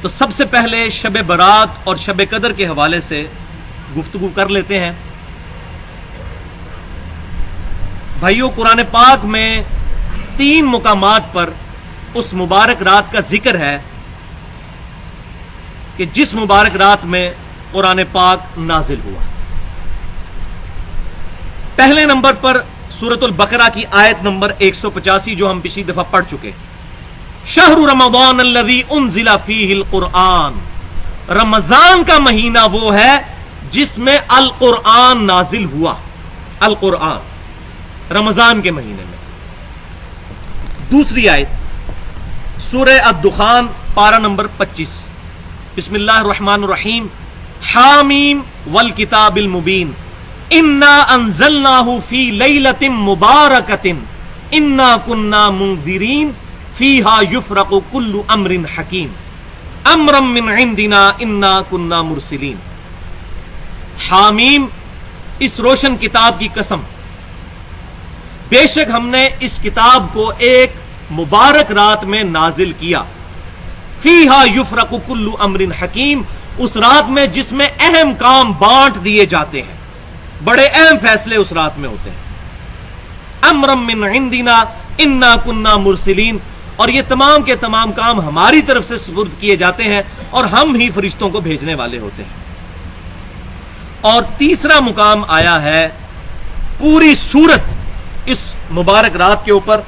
تو سب سے پہلے شب برات اور شب قدر کے حوالے سے گفتگو کر لیتے ہیں. بھائیو، قرآن پاک میں 3 مقامات پر اس مبارک رات کا ذکر ہے کہ جس مبارک رات میں قرآن پاک نازل ہوا. پہلے نمبر پر سورۃ البقرہ کی آیت نمبر 185 جو ہم پچھلی دفعہ پڑھ چکے. شہر رمضان الذی انزل فیہ القرآن، رمضان کا مہینہ وہ ہے جس میں القرآن نازل ہوا. القرآن رمضان کے مہینے میں. دوسری آیت سورہ الدخان پارہ نمبر 25. بسم اللہ الرحمن الرحیم. حامیم والکتاب المبین انا انزلناہ فی لیلۃ مبارکۃ انا کنا منذرین فیہا یفرق کل امر حکیم امرا من عندنا انا کنا مرسلین. حامیم، اس روشن کتاب کی قسم، بے شک ہم نے اس کتاب کو ایک مبارک رات میں نازل کیا. فیہا یفرق کل امر حکیم، اس رات میں جس میں اہم کام بانٹ دیے جاتے ہیں، بڑے اہم فیصلے اس رات میں ہوتے ہیں. امرا من عندنا انا کنا مرسلین، اور یہ تمام کے تمام کام ہماری طرف سے سپرد کیے جاتے ہیں اور ہم ہی فرشتوں کو بھیجنے والے ہوتے ہیں. اور تیسرا مقام آیا ہے پوری سورت اس مبارک رات کے اوپر،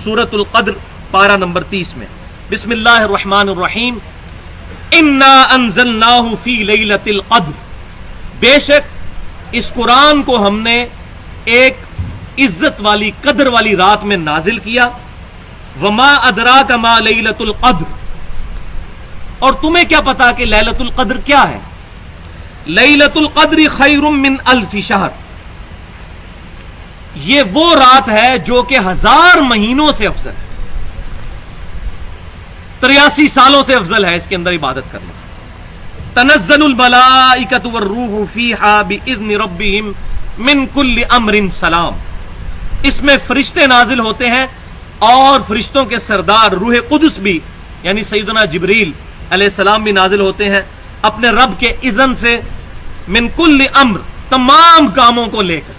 سورۃ القدر پارہ نمبر 30 میں. بسم اللہ الرحمن الرحیم. انا انزلناہ فی لیلۃ القدر، بے شک اس قرآن کو ہم نے ایک عزت والی قدر والی رات میں نازل کیا. وما ادراک ما لیلۃ القدر، اور تمہیں کیا پتا کہ لیلۃ القدر کیا ہے؟ لیلۃ القدر خیر من الف شہر، یہ وہ رات ہے جو کہ 1000 مہینوں سے افضل ہے. 83 سالوں سے افضل ہے اس کے اندر عبادت کرنا. تنزل الملائکۃ والروح فیہا باذن ربہم من کل امر سلام، اس میں فرشتے نازل ہوتے ہیں اور فرشتوں کے سردار روح قدس بھی یعنی سیدنا جبریل علیہ السلام بھی نازل ہوتے ہیں اپنے رب کے اذن سے. من کل امر، تمام کاموں کو لے کر.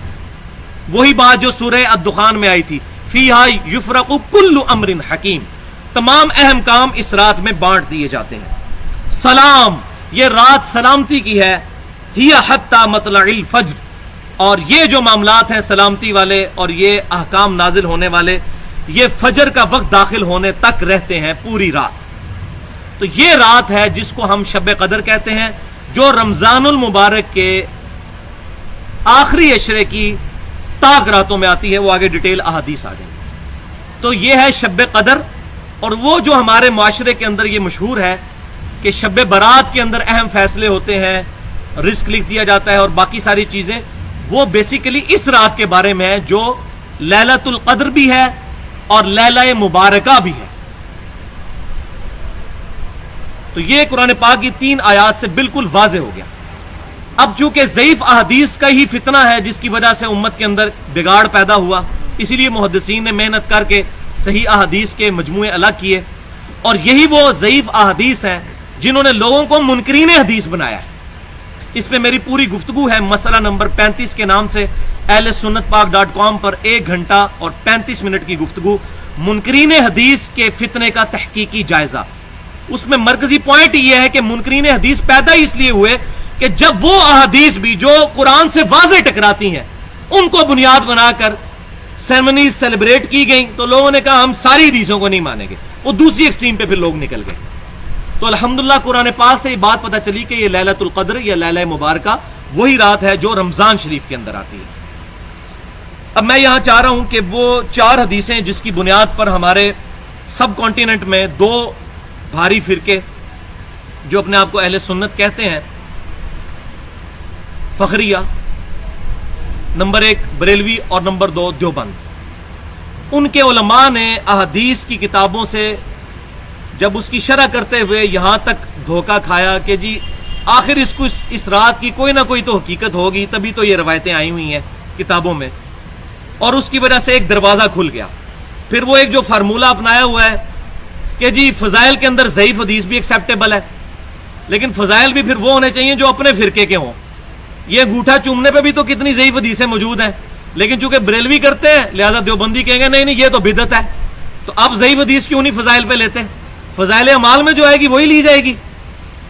وہی بات جو سورہ الدخان میں آئی تھی، فیہا یفرق کل امر حکیم، تمام اہم کام اس رات میں بانٹ دیے جاتے ہیں. سلام، یہ رات سلامتی کی ہے. ہی حتی مطلع الفجر، اور یہ جو معاملات ہیں سلامتی والے اور یہ احکام نازل ہونے والے، یہ فجر کا وقت داخل ہونے تک رہتے ہیں پوری رات. تو یہ رات ہے جس کو ہم شب قدر کہتے ہیں، جو رمضان المبارک کے آخری عشرے کی طاق راتوں میں آتی ہے. وہ آگے ڈیٹیل احادیث آ گئی. تو یہ ہے شب قدر. اور وہ جو ہمارے معاشرے کے اندر یہ مشہور ہے کہ شب برات کے اندر اہم فیصلے ہوتے ہیں، رزق لکھ دیا جاتا ہے اور باقی ساری چیزیں، وہ بیسیکلی اس رات کے بارے میں ہے جو لیلۃ القدر بھی ہے اور لیلہ مبارکہ بھی ہے. تو یہ قرآن پاک کی 3 آیات سے بالکل واضح ہو گیا. اب چونکہ ضعیف احادیث کا ہی فتنہ ہے جس کی وجہ سے امت کے اندر بگاڑ پیدا ہوا، اسی لیے محدثین نے محنت کر کے صحیح احادیث کے مجموعے الگ کیے، اور یہی وہ ضعیف احادیث ہیں جنہوں نے لوگوں کو منکرین حدیث بنایا ہے. اس پہ میری پوری گفتگو ہے مسئلہ نمبر 35 کے نام سے اہل سنت پاک.com پر 1 گھنٹہ اور 35 منٹ کی گفتگو، منکرین حدیث کے فتنے کا تحقیقی جائزہ. اس میں مرکزی پوائنٹ یہ ہے کہ منکرین حدیث پیدا ہی اس لیے ہوئے کہ جب وہ احادیث بھی جو قرآن سے واضح ٹکراتی ہیں ان کو بنیاد بنا کر سیرمنیز سیلیبریٹ کی گئیں، تو لوگوں نے کہا ہم ساری حدیثوں کو نہیں مانیں گے. وہ دوسری ایکسٹریم پہ پھر لوگ نکل گئے. تو الحمدللہ قرآن پاک سے یہ بات پتہ چلی کہ یہ لیلۃ القدر یا لیلہ مبارکہ وہی رات ہے جو رمضان شریف کے اندر آتی ہے. اب میں یہاں چاہ رہا ہوں کہ وہ 4 حدیثیں جس کی بنیاد پر ہمارے سب کانٹیننٹ میں 2 بھاری فرقے جو اپنے آپ کو اہل سنت کہتے ہیں، فخریہ نمبر 1 بریلوی اور نمبر 2 دیوبند، ان کے علماء نے احادیث کی کتابوں سے جب اس کی شرح کرتے ہوئے یہاں تک دھوکہ کھایا کہ جی آخر اس رات کی کوئی نہ کوئی تو حقیقت ہوگی، تبھی تو یہ روایتیں آئی ہوئی ہیں کتابوں میں، اور اس کی وجہ سے ایک دروازہ کھل گیا. پھر وہ ایک جو فارمولہ اپنایا ہوا ہے کہ جی فضائل کے اندر ضعیف حدیث بھی ایکسیپٹیبل ہے، لیکن فضائل بھی پھر وہ ہونے چاہیے جو اپنے فرقے کے ہوں. یہ انگوٹھا چومنے پہ بھی تو کتنی ضعیف حدیثیں موجود ہیں، لیکن چونکہ بریلوی کرتے ہیں لہذا دیوبندی کہیں گے نہیں نہیں یہ تو بدعت ہے. تو اب ضعیف حدیث کیوں نہیں فضائل پہ لیتے؟ فضائل اعمال میں جو آئے گی وہی لی جائے گی.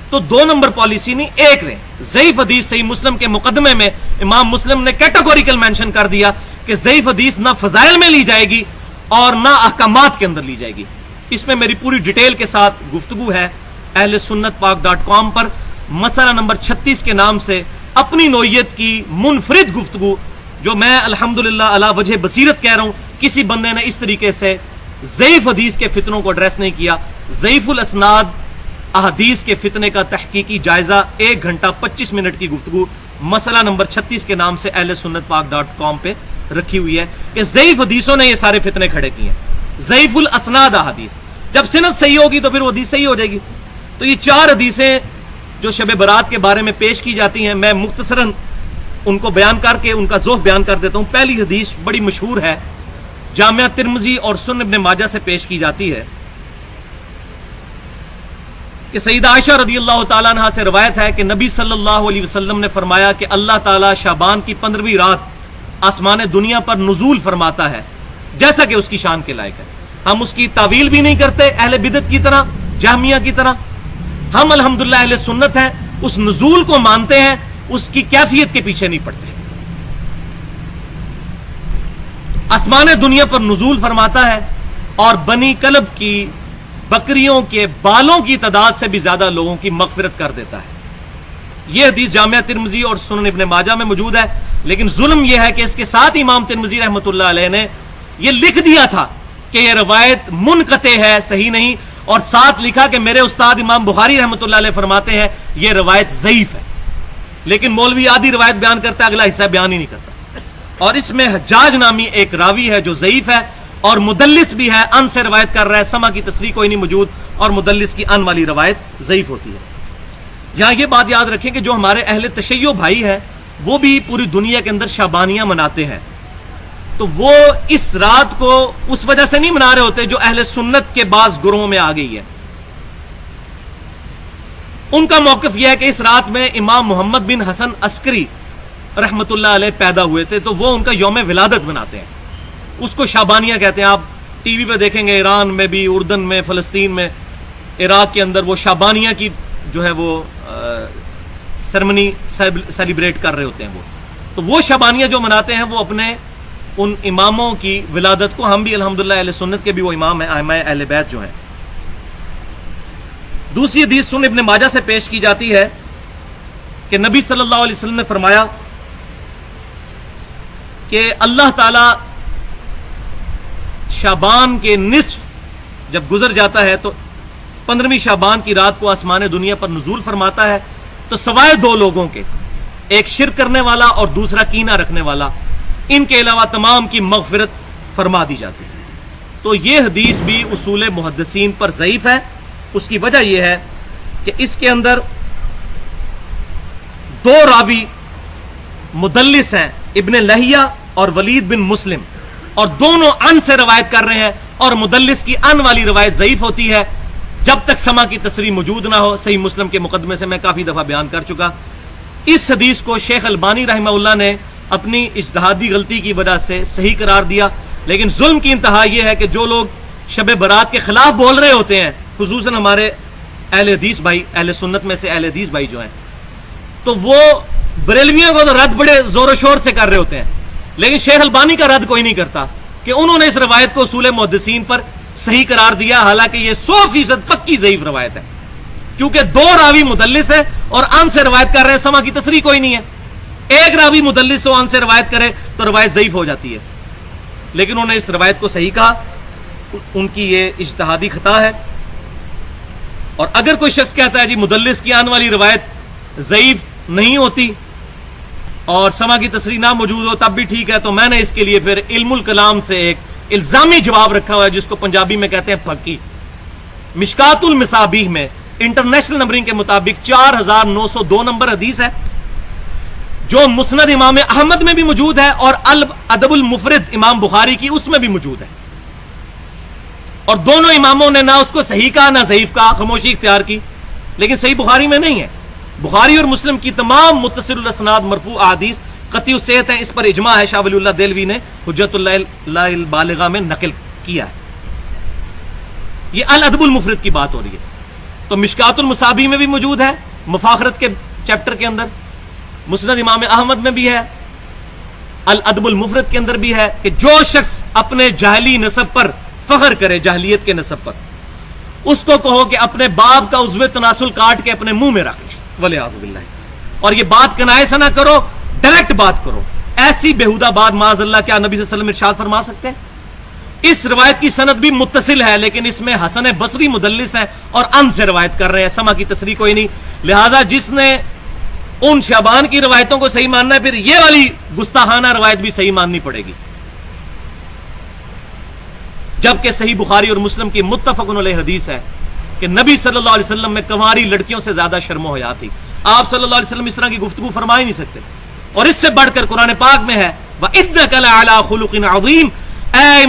تو 2 نمبر پالیسی نہیں، ایک رہے. ضعیف حدیث صحیح مسلم کے مقدمے میں امام مسلم نے کیٹیگوریکل مینشن کر دیا کہ ضعیف حدیث نہ فضائل میں لی جائے گی اور نہ احکامات کے اندر لی جائے گی. اس میں میری پوری ڈیٹیل کے ساتھ گفتگو ہے اہل سنت پاک.com پر. مسئلہ نمبر 36 کے نام سے اپنی نوعیت کی منفرد گفتگو جو میں الحمدللہ علی وجہ بصیرت کہہ رہا ہوں، کسی بندے نے اس طریقے سے ضعیف حدیث کے فتنوں کو ایڈریس نہیں کیا. ضعیف الاسناد احادیث کے فتنے کا تحقیقی جائزہ 1 گھنٹہ 25 منٹ کی گفتگو مسئلہ نمبر 36 کے نام سے اہل سنت پاک.com پہ رکھی ہوئی ہے کہ ضعیف حدیثوں نے یہ سارے فتنے کھڑے کیے ہیں. ضعیف الاسناد احادیث، جب سند صحیح ہوگی تو پھر وہ حدیث صحیح ہو جائے گی. تو یہ 4 حدیثیں جو شب برات کے بارے میں پیش کی جاتی ہیں، میں مختصراً ان کو بیان کر کے ان کا ذوق بیان کر دیتا ہوں. پہلی حدیث بڑی مشہور ہے، جامعہ ترمذی اور سنن ابن ماجہ سے پیش کی جاتی ہے کہ سیدہ عائشہ رضی اللہ تعالیٰ عنہ سے روایت ہے کہ نبی صلی اللہ علیہ وسلم نے فرمایا کہ اللہ تعالیٰ شعبان کی 15ویں رات آسمان دنیا پر نزول فرماتا ہے جیسا کہ اس کی شان کے لائق ہے. ہم اس کی تعویل بھی نہیں کرتے اہل بدعت کی طرح، جہمیہ کی طرح. ہم الحمدللہ اہل سنت ہیں، اس نزول کو مانتے ہیں، اس کی کیفیت کے پیچھے نہیں پڑتے. آسمان دنیا پر نزول فرماتا ہے اور بنی کلب کی بکریوں کے بالوں کی تعداد سے بھی زیادہ لوگوں کی مغفرت کر دیتا ہے. یہ حدیث جامعہ ترمذی اور سنن ابن ماجہ میں موجود ہے. لیکن ظلم یہ ہے کہ اس کے ساتھ امام ترمذی رحمۃ اللہ علیہ نے یہ لکھ دیا تھا کہ یہ روایت منقطع ہے، صحیح نہیں، اور ساتھ لکھا کہ میرے استاد امام بخاری رحمۃ اللہ علیہ فرماتے ہیں یہ روایت ضعیف ہے. لیکن مولوی آدھی روایت بیان کرتا ہے، اگلا حصہ بیان ہی نہیں کرتا. اور اس میں حجاج نامی ایک راوی ہے جو ضعیف ہے اور مدلس بھی ہے، ان سے روایت کر رہا ہے، سما کی تصریح کوئی نہیں موجود، اور مدلس کی ان والی روایت ضعیف ہوتی ہے. یہاں یہ بات یاد رکھیں کہ جو ہمارے اہل تشیع بھائی ہیں وہ بھی پوری دنیا کے اندر شعبانیہ مناتے ہیں. تو وہ اس رات کو اس وجہ سے نہیں منا رہے ہوتے جو اہل سنت کے بعض گروہوں میں آ گئی ہے. ان کا موقف یہ ہے کہ اس رات میں امام محمد بن حسن عسکری رحمت اللہ علیہ پیدا ہوئے تھے، تو وہ ان کا یوم ولادت مناتے ہیں. اس کو شعبانیہ کہتے ہیں. آپ ٹی وی پہ دیکھیں گے ایران میں بھی، اردن میں، فلسطین میں، عراق کے اندر وہ شعبانیہ کی جو ہے وہ سرمنی سیلیبریٹ کر رہے ہوتے ہیں. تو وہ شعبانیہ جو مناتے ہیں وہ اپنے ان اماموں کی ولادت کو، ہم بھی الحمدللہ اہل سنت کے بھی وہ امام ہیں، ائمہ اہل بیت جو ہیں. دوسری حدیث سنن ابن ماجہ سے پیش کی جاتی ہے کہ نبی صلی اللہ علیہ وسلم نے فرمایا کہ اللہ تعالی شعبان کے نصف جب گزر جاتا ہے تو 15ویں شعبان کی رات کو آسمان دنیا پر نزول فرماتا ہے. تو سوائے 2 لوگوں کے، ایک شرک کرنے والا اور دوسرا کینہ رکھنے والا، ان کے علاوہ تمام کی مغفرت فرما دی جاتی ہے. تو یہ حدیث بھی اصول محدثین پر ضعیف ہے. اس کی وجہ یہ ہے کہ اس کے اندر 2 راوی مدلس ہیں، ابن لہیہ اور ولید بن مسلم، اور دونوں ان سے روایت کر رہے ہیں، اور مدلس کی ان والی روایت ضعیف ہوتی ہے جب تک سما کی تصریح موجود نہ ہو. صحیح مسلم کے مقدمے سے میں کافی دفعہ بیان کر چکا. اس حدیث کو شیخ البانی رحمہ اللہ نے اپنی اجتہادی غلطی کی وجہ سے صحیح قرار دیا. لیکن ظلم کی انتہا یہ ہے کہ جو لوگ شب برات کے خلاف بول رہے ہوتے ہیں، خصوصاً ہمارے اہل حدیث بھائی، اہل سنت میں سے اہل حدیث بھائی جو ہیں، تو وہ بریلویوں کو تو رد بڑے زور و شور سے کر رہے ہوتے ہیں، لیکن شیخ البانی کا رد کوئی نہیں کرتا کہ انہوں نے اس روایت کو اصول محدثین پر صحیح قرار دیا، حالانکہ یہ 100% پکی ضعیف روایت ہے، کیونکہ 2 راوی مدلس ہے اور ان سے روایت کر رہے ہیں، سما کی تصریح کوئی نہیں ہے. ایک راوی مدلس ہو، ان سے روایت کرے تو روایت ضعیف ہو جاتی ہے. لیکن انہوں نے اس روایت کو صحیح کہا. ان کی یہ اجتہادی خطا ہے. اور اگر کوئی شخص کہتا ہے جی مدلس کی آنے والی روایت ضعیف نہیں ہوتی اور سما کی تصریح نہ موجود ہو تب بھی ٹھیک ہے، تو میں نے اس کے لیے پھر علم الکلام سے ایک الزامی جواب رکھا ہوا ہے جس کو پنجابی میں کہتے ہیں پھکی. مشکات المصابیح میں انٹرنیشنل نمبرنگ کے مطابق 4902 نمبر حدیث ہے، جو مسند امام احمد میں بھی موجود ہے اور الادب المفرد امام بخاری کی اس میں بھی موجود ہے. اور دونوں اماموں نے نہ اس کو صحیح کہا نہ ضعیف کہا، خاموشی اختیار کی. لیکن صحیح بخاری میں نہیں ہے. بخاری اور مسلم کی تمام متصل الاسناد مرفوع احادیث قطعی الصحت ہیں. اس پر اجماع ہے، شاہ ولی اللہ دہلوی نے حجت اللہ البالغہ میں نقل کیا ہے. یہ الادب المفرد کی بات ہو رہی ہے. تو مشکات المصابیح میں بھی موجود ہے، مفاخرت کے چیپٹر کے اندر، مسند امام احمد میں بھی ہے، الادب المفرد کے اندر بھی ہے کہ جو شخص اپنے جاہلی نسب پر فخر کرے، جاہلیت کے نسب پر، اس کو کہو کہ اپنے باپ کا عضو تناسل کاٹ کے اپنے منہ میں رکھ لے، والعیاذ باللہ. اور یہ بات کنائے سے نہ کرو، ڈائریکٹ بات کرو. ایسی بےہودہ بات معاذ اللہ کیا نبی صلی اللہ علیہ وسلم ارشاد فرما سکتے ہیں؟ اس روایت کی سند بھی متصل ہے، لیکن اس میں حسن بصری مدلس ہے اور ان سے روایت کر رہے ہیں، سما کی تصریح کوئی نہیں. لہذا جس نے ان شعبان کی روایتوں کو صحیح ماننا ہے، پھر یہ والی گستاخانہ روایت بھی صحیح ماننی پڑے گی. جبکہ صحیح بخاری اور مسلم کی متفق علیہ حدیث ہے کہ نبی صلی اللہ علیہ وسلم میں کنواری لڑکیوں سے زیادہ شرم و حیا تھی. آپ صلی اللہ علیہ وسلم اس طرح کی گفتگو فرما ہی نہیں سکتے. اور اس سے بڑھ کر قرآن پاک میں ہے وَإِنَّكَ لَعَلَىٰ خُلُقٍ عَظِيمٍ، اے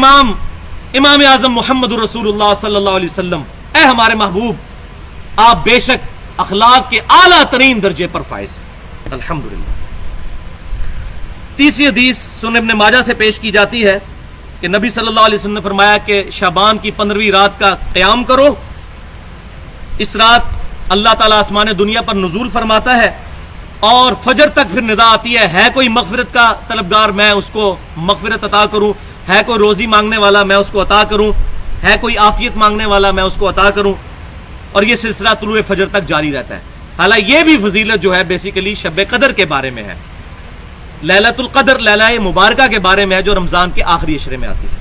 امام اعظم محمد رسول اللہ صلی اللہ علیہ وسلم، اے ہمارے محبوب، آپ بے شک اخلاق کے اعلیٰ ترین درجے پر فائز ہیں. الحمدللہ. تیسری حدیث سنن ابن ماجہ سے پیش کی جاتی ہے کہ نبی صلی اللہ علیہ وسلم نے فرمایا کہ شعبان کی 15ویں رات کا قیام کرو. اس رات اللہ تعالیٰ آسمان دنیا پر نزول فرماتا ہے اور فجر تک پھر ندا آتی ہے کوئی مغفرت کا طلبگار میں اس کو مغفرت عطا کروں، ہے کوئی روزی مانگنے والا میں اس کو عطا کروں، ہے کوئی عافیت مانگنے والا میں اس کو عطا کروں. اور یہ سلسلہ طلوع فجر تک جاری رہتا ہے. حالانکہ یہ بھی فضیلت جو ہے بیسیکلی شب قدر کے بارے میں ہے، لیلۃ القدر، لیلہ مبارکہ کے بارے میں ہے، جو رمضان کے آخری عشرے میں آتی ہے.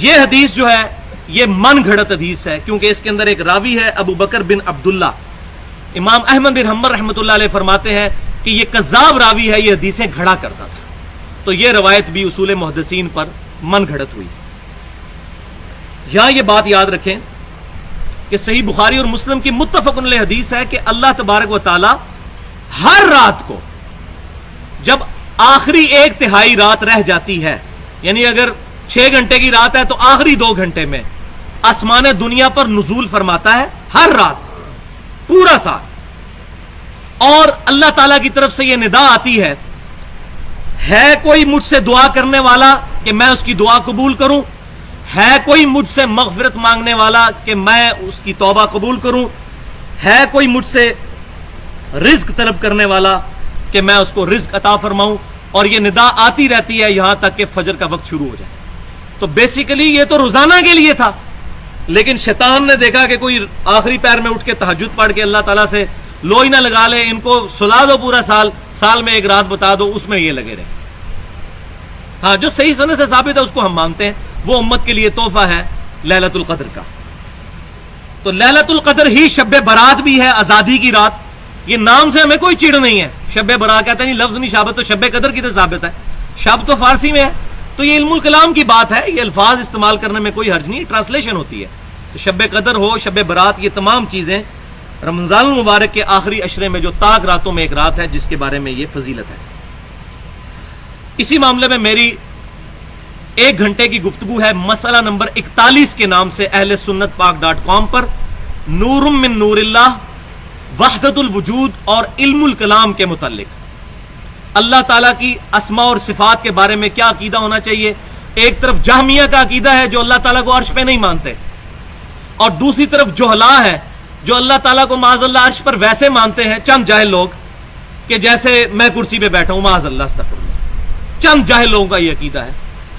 یہ حدیث جو ہے یہ من گھڑت حدیث ہے، کیونکہ اس کے اندر ایک راوی ہے ابو بکر بن عبداللہ. امام احمد بن حنبل رحمۃ اللہ علیہ فرماتے ہیں کہ یہ کذاب راوی ہے، یہ حدیثیں گھڑا کرتا تھا. تو یہ روایت بھی اصول محدثین پر من گھڑت ہوئی. یہاں یہ بات یاد رکھیں کہ صحیح بخاری اور مسلم کی متفق علیہ حدیث ہے کہ اللہ تبارک و تعالی ہر رات کو جب آخری 1/3 رات رہ جاتی ہے، یعنی اگر 6 گھنٹے کی رات ہے تو آخری 2 گھنٹے میں آسمان دنیا پر نزول فرماتا ہے ہر رات پورا سال. اور اللہ تعالیٰ کی طرف سے یہ ندا آتی ہے کوئی مجھ سے دعا کرنے والا کہ میں اس کی دعا قبول کروں، ہے کوئی مجھ سے مغفرت مانگنے والا کہ میں اس کی توبہ قبول کروں، ہے کوئی مجھ سے رزق طلب کرنے والا کہ میں اس کو رزق عطا فرماؤں. اور یہ ندا آتی رہتی ہے یہاں تک کہ فجر کا وقت شروع ہو جائے. تو بیسیکلی یہ تو روزانہ کے لیے تھا، لیکن شیطان نے دیکھا کہ کوئی آخری پیر میں اٹھ کے تہجد پڑھ کے اللہ تعالیٰ سے لوئی نہ لگا لے، ان کو سلا دو پورا سال میں 1 رات بتا دو، اس میں یہ لگے رہے. ہاں جو صحیح سند سے ثابت ہے اس کو ہم مانتے ہیں، وہ امت کے لیے تحفہ ہے لیلۃ القدر کا. تو لیلۃ القدر ہی شب برات بھی ہے، آزادی کی رات. یہ نام سے ہمیں کوئی چڑ نہیں ہے. شب برات کہتے ہیں لفظ نہیں شابت، تو شب قدر کی تو ثابت ہے، شب تو فارسی میں ہے. تو یہ علم الکلام کی بات ہے، یہ الفاظ استعمال کرنے میں کوئی حرج نہیں، ٹرانسلیشن ہوتی ہے. تو شب قدر ہو، شب برات، یہ تمام چیزیں رمضان المبارک کے آخری عشرے میں جو تاک راتوں میں ایک رات ہے جس کے بارے میں یہ فضیلت ہے. اسی معاملے میں میری 1 گھنٹے کی گفتگو ہے مسئلہ نمبر 41 کے نام سے اہل سنت پاک.com پر، نور من نور اللہ، وحدت الوجود اور علم الکلام کے متعلق. اللہ تعالیٰ کی اسماء اور صفات کے بارے میں کیا عقیدہ ہونا چاہیے. ایک طرف جہمیہ کا عقیدہ ہے جو اللہ تعالیٰ کو عرش پہ نہیں مانتے، اور دوسری طرف جہلا ہے جو اللہ تعالیٰ کو معاذ اللہ عرش پر ویسے مانتے ہیں، چند جاہل لوگ، کہ جیسے میں کرسی پہ بیٹھا ہوں، معاذ اللہ استغفر اللہ. چند جاہل لوگوں کا یہ عقیدہ ہے.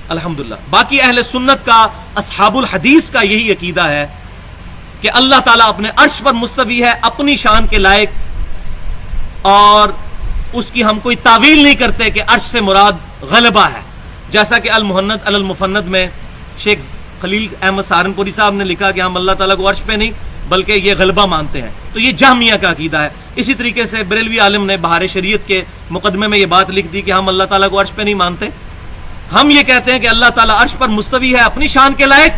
الحمدللہ باقی اہل سنت کا، اصحاب الحدیث کا یہی عقیدہ ہے کہ اللہ تعالیٰ اپنے عرش پر مستوی ہے اپنی شان کے لائق، اور اس کی ہم کوئی تعویل نہیں کرتے کہ عرش سے مراد غلبہ ہے، جیسا کہ المحند علی المفند میں شیخ خلیل احمد سہارنپوری صاحب نے لکھا کہ ہم اللہ تعالیٰ کو عرش پہ نہیں بلکہ یہ غلبہ مانتے ہیں. تو یہ جہمیہ کا عقیدہ ہے. اسی طریقے سے بریلوی عالم نے بہار شریعت کے مقدمے میں یہ بات لکھ دی کہ ہم اللہ تعالیٰ کو عرش پہ نہیں مانتے، ہم یہ کہتے ہیں کہ اللہ تعالیٰ عرش پر مستوی ہے اپنی شان کے لائق،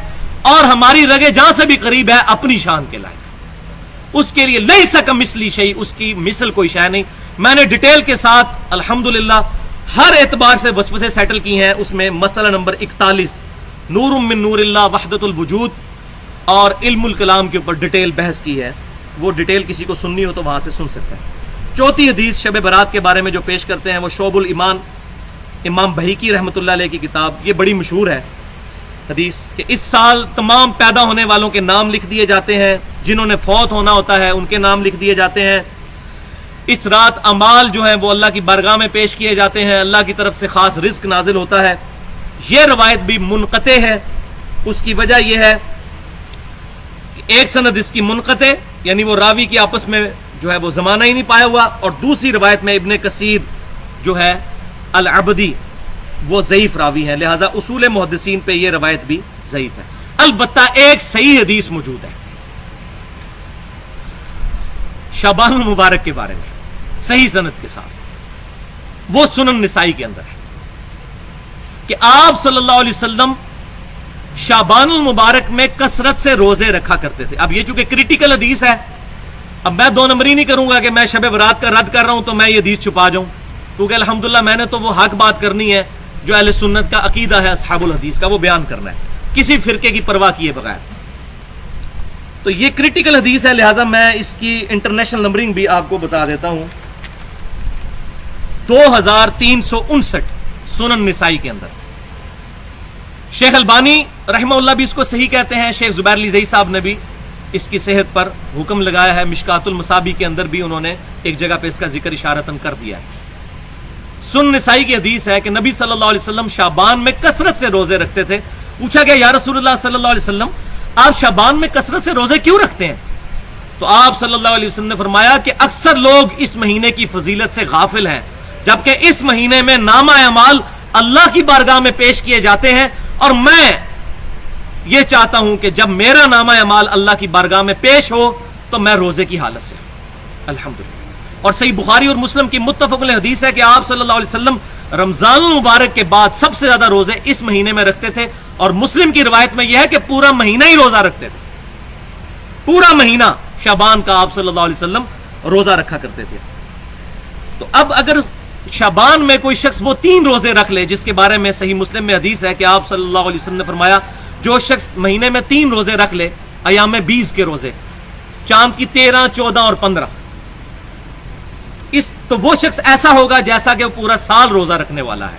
اور ہماری رگے جہاں سے بھی قریب ہے اپنی شان کے لائق. اس کے لیے لیس کمثلہ شیء، اس کی مثل کوئی شے نہیں. میں نے ڈیٹیل کے ساتھ الحمدللہ ہر اعتبار سے وسوسے سیٹل کی ہیں. اس میں مسئلہ نمبر 41 نور من نور اللہ، وحدت الوجود اور علم الکلام کے اوپر ڈیٹیل بحث کی ہے. وہ ڈیٹیل کسی کو سننی ہو تو وہاں سے سن سکتا ہے۔ چوتھی حدیث شب برات کے بارے میں جو پیش کرتے ہیں وہ شعب الایمان، امام بہیقی رحمۃ اللہ علیہ کی کتاب، یہ بڑی مشہور ہے حدیث کہ اس سال تمام پیدا ہونے والوں کے نام لکھ دیے جاتے ہیں، جنہوں نے فوت ہونا ہوتا ہے ان کے نام لکھ دیے جاتے ہیں۔ اس رات اعمال جو ہیں وہ اللہ کی بارگاہ میں پیش کیے جاتے ہیں، اللہ کی طرف سے خاص رزق نازل ہوتا ہے۔ یہ روایت بھی منقطع ہے، اس کی وجہ یہ ہے کہ ایک سند اس کی منقطع، یعنی وہ راوی کی آپس میں جو ہے وہ زمانہ ہی نہیں پایا ہوا، اور دوسری روایت میں ابن کثیر جو ہے العبدی وہ ضعیف راوی ہے، لہذا اصول محدثین پہ یہ روایت بھی ضعیف ہے۔ البتہ ایک صحیح حدیث موجود ہے شعبان المبارک کے بارے میں صحیح سند کے ساتھ، وہ سنن نسائی کے اندر ہے کہ آپ صلی اللہ علیہ وسلم شعبان المبارک میں کثرت سے روزے رکھا کرتے تھے۔ اب یہ چونکہ کریٹیکل حدیث ہے، اب میں دو نمبری نہیں کروں گا کہ میں شب برات کا رد کر رہا ہوں تو میں یہ حدیث چھپا جاؤں، کیونکہ الحمدللہ میں نے تو وہ حق بات کرنی ہے جو اہل سنت کا عقیدہ ہے اصحاب الحدیث کا، وہ بیان کرنا ہے کسی فرقے کی پرواہ کیے بغیر۔ تو یہ کریٹیکل حدیث ہے، لہٰذا میں اس کی انٹرنیشنل نمبرنگ بھی آپ کو بتا دیتا ہوں۔ 2359 سنن نسائی کے اندر۔ شیخ البانی رحمہ اللہ بھی اس کو صحیح کہتے ہیں، شیخ زبیر علی زئی صاحب نے بھی اس کی صحت پر حکم لگایا ہے، مشکات المصابی کے اندر بھی انہوں نے ایک جگہ پہ اس کا ذکر اشارتاً کر دیا ہے۔ سنن نسائی کی حدیث ہے کہ نبی صلی اللہ علیہ وسلم شعبان میں کثرت سے روزے رکھتے تھے۔ پوچھا گیا یا رسول اللہ صلی اللہ علیہ وسلم آپ شعبان میں کثرت سے روزے کیوں رکھتے ہیں؟ تو آپ صلی اللہ علیہ وسلم نے فرمایا کہ اکثر لوگ اس مہینے کی فضیلت سے غافل ہیں، جبکہ اس مہینے میں نامہ اعمال اللہ کی بارگاہ میں پیش کیے جاتے ہیں، اور میں یہ چاہتا ہوں کہ جب میرا نامہ اعمال اللہ کی بارگاہ میں پیش ہو تو میں روزے کی حالت سے الحمدللہ۔ اور صحیح بخاری اور مسلم کی متفق علیہ حدیث ہے کہ آپ صلی اللہ علیہ وسلم رمضان المبارک کے بعد سب سے زیادہ روزے اس مہینے میں رکھتے تھے، اور مسلم کی روایت میں یہ ہے کہ پورا مہینہ ہی روزہ رکھتے تھے، پورا مہینہ شعبان کا آپ صلی اللہ علیہ وسلم روزہ رکھا کرتے تھے۔ تو اب اگر شعبان میں کوئی شخص وہ 3 روزے رکھ لے، جس کے بارے میں صحیح مسلم میں حدیث ہے کہ آپ صلی اللہ علیہ وسلم نے فرمایا جو شخص مہینے میں 3 روزے رکھ لے، ایام 20 کے روزے، چاند کی 13، 14 اور 15، تو وہ شخص ایسا ہوگا جیسا کہ وہ پورا سال روزہ رکھنے والا ہے۔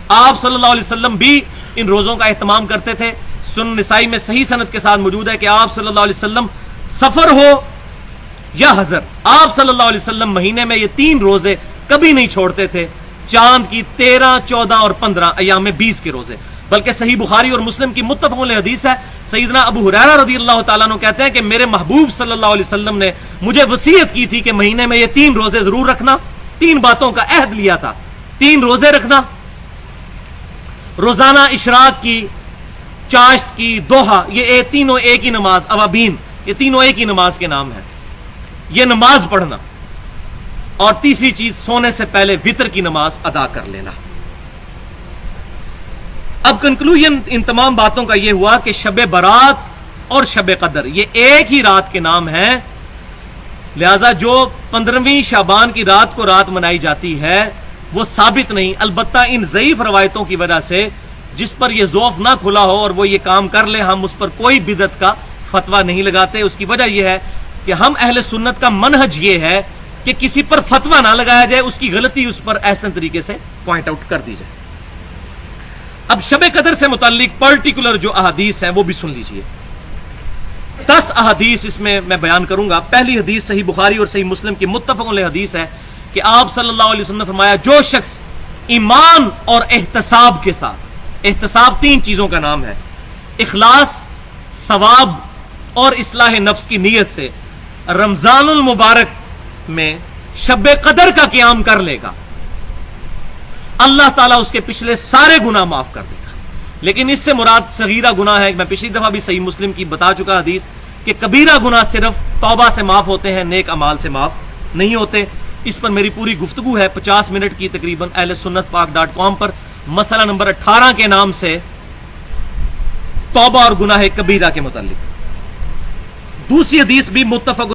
آپ صلی اللہ علیہ وسلم بھی ان روزوں کا اہتمام کرتے تھے۔ سنن نسائی میں صحیح سند کے ساتھ موجود ہے کہ آپ صلی اللہ علیہ وسلم سفر ہو یا حضر، آپ صلی اللہ علیہ وسلم مہینے میں یہ 3 روزے کبھی نہیں چھوڑتے تھے، چاند کی 13، 14 اور 15 ایام 20 کے روزے۔ بلکہ صحیح بخاری اور مسلم کی متفق علیہ حدیث ہے، سیدنا ابو ہریرہ رضی اللہ تعالیٰ عنہ کہتے ہیں کہ میرے محبوب صلی اللہ علیہ وسلم نے مجھے وصیت کی تھی کہ مہینے میں یہ 3 روزے ضرور رکھنا، 3 باتوں کا عہد لیا تھا، 3 روزے رکھنا، روزانہ اشراق کی، چاشت کی، دوحہ، یہ تینوں ایک ہی نماز، اوابین، یہ تینوں ایک ہی نماز کے نام ہیں، یہ نماز پڑھنا، اور تیسری چیز سونے سے پہلے وتر کی نماز ادا کر لینا۔ اب کنکلوژن ان تمام باتوں کا یہ ہوا کہ شب برات اور شب قدر یہ ایک ہی رات کے نام ہیں، لہذا جو 15ویں شعبان کی رات کو رات منائی جاتی ہے وہ ثابت نہیں، البتہ ان ضعیف روایتوں کی وجہ سے جس پر یہ ذوف نہ کھلا ہو اور وہ یہ کام کر لے، ہم اس پر کوئی بدعت کا فتویٰ نہیں لگاتے۔ اس کی وجہ یہ ہے کہ ہم اہل سنت کا منہج یہ ہے کہ کسی پر فتویٰ نہ لگایا جائے، اس کی غلطی اس پر احسن طریقے سے پوائنٹ آؤٹ کر دی جائے۔ اب شب قدر سے متعلق پرٹیکولر جو احادیث ہیں وہ بھی سن لیجئے۔ 10 احادیث اس میں بیان کروں گا۔ پہلی حدیث صحیح بخاری اور صحیح مسلم کی متفق علیہ حدیث ہے کہ آپ صلی اللہ علیہ وسلم نے فرمایا جو شخص ایمان اور احتساب کے ساتھ، احتساب 3 چیزوں کا نام ہے، اخلاص، ثواب اور اصلاح نفس کی نیت سے رمضان المبارک میں شب قدر کا قیام کر لے گا، اللہ تعالیٰ اس کے پچھلے سارے گناہ معاف کر دے گا۔ لیکن اس سے مراد صغیرہ گناہ ہے، میں پچھلی دفعہ بھی صحیح مسلم کی بتا چکا حدیث کہ کبیرہ گناہ صرف توبہ سے معاف ہوتے ہیں، نیک اعمال سے معاف نہیں ہوتے۔ اس پر میری پوری گفتگو ہے 50 منٹ کی تقریباً اہل سنت پاک.com پر، مسئلہ نمبر 18 کے نام سے توبہ اور گناہ کبیرہ کے متعلق۔ دوسری حدیث بھی متفق